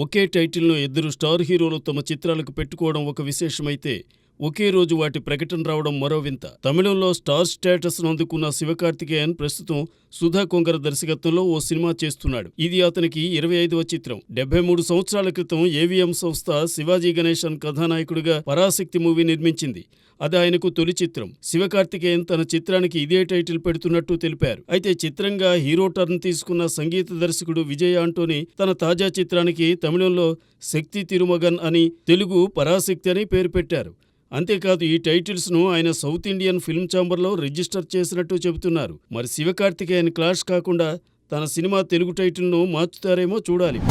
ఒకే టైటిల్ను ఇద్దరు స్టార్ హీరోలు తమ చిత్రాలకు పెట్టుకోవడం ఒక విశేషమైతే, ఒకే రోజు వాటి ప్రకటన రావడం మరో వింత. తమిళంలో స్టార్ స్టేటస్ను అందుకున్న శివకార్తికేయన్ ప్రస్తుతం సుధా కొంగర దర్శకత్వంలో ఓ సినిమా చేస్తున్నాడు. ఇది అతనికి 25వ చిత్రం. 73 సంవత్సరాల క్రితం ఏవిఎం సంస్థ శివాజీ గణేశన్ కథానాయకుడిగా పరాశక్తి మూవీ నిర్మించింది. అది ఆయనకు తొలి చిత్రం. శివకార్తికేయన్ తన చిత్రానికి ఇదే టైటిల్ పెడుతున్నట్టు తెలిపారు. అయితే చిత్రంగా హీరో టర్న్ తీసుకున్న సంగీత దర్శకుడు విజయ్ ఆంటోనీ తన తాజా చిత్రానికి తమిళంలో శక్తి తిరుమగన్ అని, తెలుగు పరాశక్తి అని పేరు పెట్టారు. అంతేకాదు ఈ టైటిల్స్ ను ఆయన సౌత్ ఇండియన్ ఫిల్మ్ ఛాంబర్లో రిజిస్టర్ చేసినట్టు చెబుతున్నారు. మరి శివకార్తికేయన్ క్లాష్ కాకుండా తన సినిమా తెలుగు టైటిల్ను మార్చుతారేమో చూడాలి.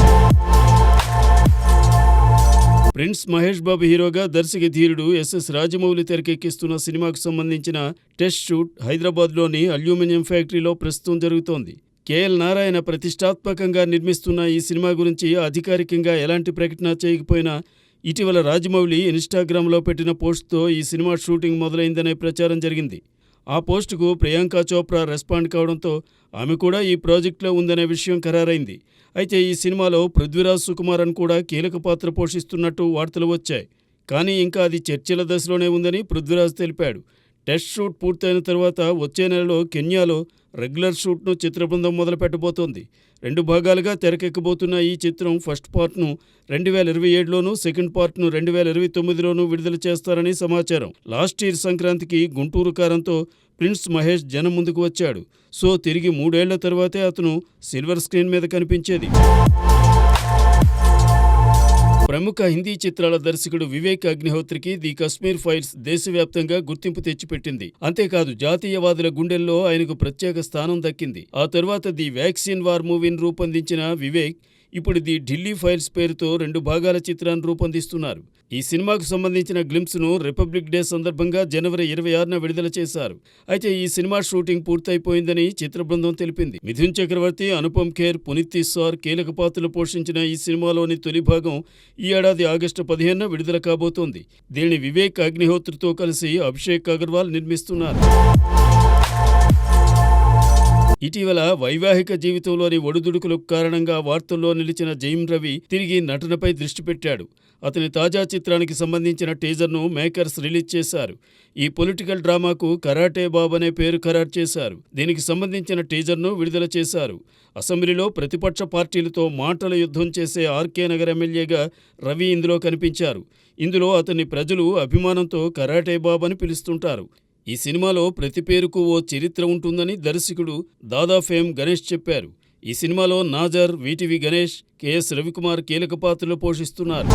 ప్రిన్స్ మహేష్ బాబు హీరోగా దర్శక ధీరుడు ఎస్ఎస్ రాజమౌళి తెరకెక్కిస్తున్న సినిమాకు సంబంధించిన టెస్ట్ షూట్ హైదరాబాద్లోని అల్యూమినియం ఫ్యాక్టరీలో ప్రస్తుతం జరుగుతోంది. కేఎల్ నారాయణ ప్రతిష్టాత్మకంగా నిర్మిస్తున్న ఈ సినిమా గురించి అధికారికంగా ఎలాంటి ప్రకటన చేయకపోయినా, ఇటీవల రాజమౌళి ఇన్స్టాగ్రామ్లో పెట్టిన పోస్ట్తో ఈ సినిమా షూటింగ్ మొదలైందనే ప్రచారం జరిగింది. ఆ పోస్టుకు ప్రియాంక చోప్రా రెస్పాండ్ కావడంతో ఆమె కూడా ఈ ప్రాజెక్టులో ఉందనే విషయం ఖరారైంది. అయితే ఈ సినిమాలో పృథ్వీరాజ్ సుకుమారన్ కూడా కీలక పాత్ర పోషిస్తున్నట్టు వార్తలు వచ్చాయి. కానీ ఇంకా అది చర్చల దశలోనే ఉందని పృథ్వీరాజ్ తెలిపాడు. టెస్ట్ షూట్ పూర్తయిన తర్వాత వచ్చే నెలలో కెన్యాలో రెగ్యులర్ షూట్ను చిత్రబృందం మొదలుపెట్టబోతోంది. 2 భాగాలుగా తెరకెక్కబోతున్న ఈ చిత్రం ఫస్ట్ పార్ట్ను 2027లోనూ, సెకండ్ పార్ట్ను 2029లోనూ విడుదల చేస్తారని సమాచారం. లాస్ట్ ఇయర్ సంక్రాంతికి గుంటూరు కారంతో ప్రిన్స్ మహేష్ జనం ముందుకు వచ్చాడు. సో తిరిగి 3 ఏళ్ల తర్వాతే అతను సిల్వర్ స్క్రీన్ మీద కనిపించేది. ప్రముఖ హిందీ చిత్రాల దర్శకుడు వివేక్ అగ్నిహోత్రికి ది కశ్మీర్ ఫైల్స్ దేశవ్యాప్తంగా గుర్తింపు తెచ్చిపెట్టింది. అంతేకాదు జాతీయవాదుల గుండెల్లో ఆయనకు ప్రత్యేక స్థానం దక్కింది. ఆ తర్వాత ది వ్యాక్సిన్ వార్ మూవీని రూపొందించిన వివేక్ ఇప్పుడు ది ఢిల్లీ ఫైల్స్ పేరుతో 2 భాగాల చిత్రాన్ని రూపొందిస్తున్నారు. ఈ సినిమాకు సంబంధించిన గ్లింప్స్ను రిపబ్లిక్ డే సందర్భంగా జనవరి 26న విడుదల చేశారు. అయితే ఈ సినిమా షూటింగ్ పూర్తయిపోయిందని చిత్ర బృందం తెలిపింది. మిథున్ చక్రవర్తి, అనుపమ్ ఖేర్, పునీత్ ఇస్సార్ కీలక పాత్రలు పోషించిన ఈ సినిమాలోని తొలి భాగం ఈ ఏడాది ఆగస్టు 15న విడుదల కాబోతోంది. దీనిని వివేక్ అగ్నిహోత్రితో కలిసి అభిషేక్ అగర్వాల్ నిర్మిస్తున్నారు. ఇటీవల వైవాహిక జీవితంలోని ఒడిదుడుకులకు కారణంగా వార్తల్లో నిలిచిన జయం రవి తిరిగి నటనపై దృష్టి పెట్టాడు. అతని తాజా చిత్రానికి సంబంధించిన టీజర్ను మేకర్స్ రిలీజ్ చేశారు. ఈ పొలిటికల్ డ్రామాకు కరాటే బాబ్ అనే పేరు ఖరారు చేశారు. దీనికి సంబంధించిన టీజర్ను విడుదల చేశారు. అసెంబ్లీలో ప్రతిపక్ష పార్టీలతో మాటల యుద్ధం చేసే ఆర్కే నగర్ ఎమ్మెల్యేగా రవి ఇందులో కనిపించారు. ఇందులో అతన్ని ప్రజలు అభిమానంతో కరాటే బాబ్ అని పిలుస్తుంటారు. ఈ సినిమాలో ప్రతి పేరుకు ఓ చరిత్ర ఉంటుందని దర్శకుడు దాదా ఫేమ్ గణేష్ చెప్పారు. ఈ సినిమాలో నాజర్, వీటివి గణేష్, కెఎస్ రవికుమార్ కీలక పాత్రలు పోషిస్తున్నారు.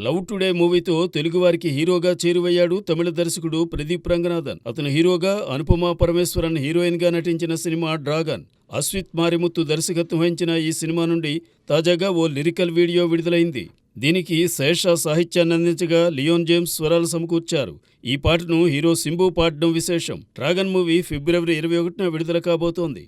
లవ్ టుడే మూవీతో తెలుగువారికి హీరోగా చేరువయ్యాడు తమిళ దర్శకుడు ప్రదీప్ రంగనాథన్. అతను హీరోగా, అనుపమా పరమేశ్వరన్ హీరోయిన్గా నటించిన సినిమా డ్రాగన్. అశ్విత్ మారిముత్తు దర్శకత్వం వహించిన ఈ సినిమా నుండి తాజాగా ఓ లిరికల్ వీడియో విడుదలైంది. దీనికి శేష సాహిత్యాన్ని అందించగా లియోన్ జేమ్స్ స్వరాలు సమకూర్చారు. ఈ పాటను హీరో సింబు పాడడం విశేషం. డ్రాగన్ మూవీ ఫిబ్రవరి 21న విడుదల కాబోతోంది.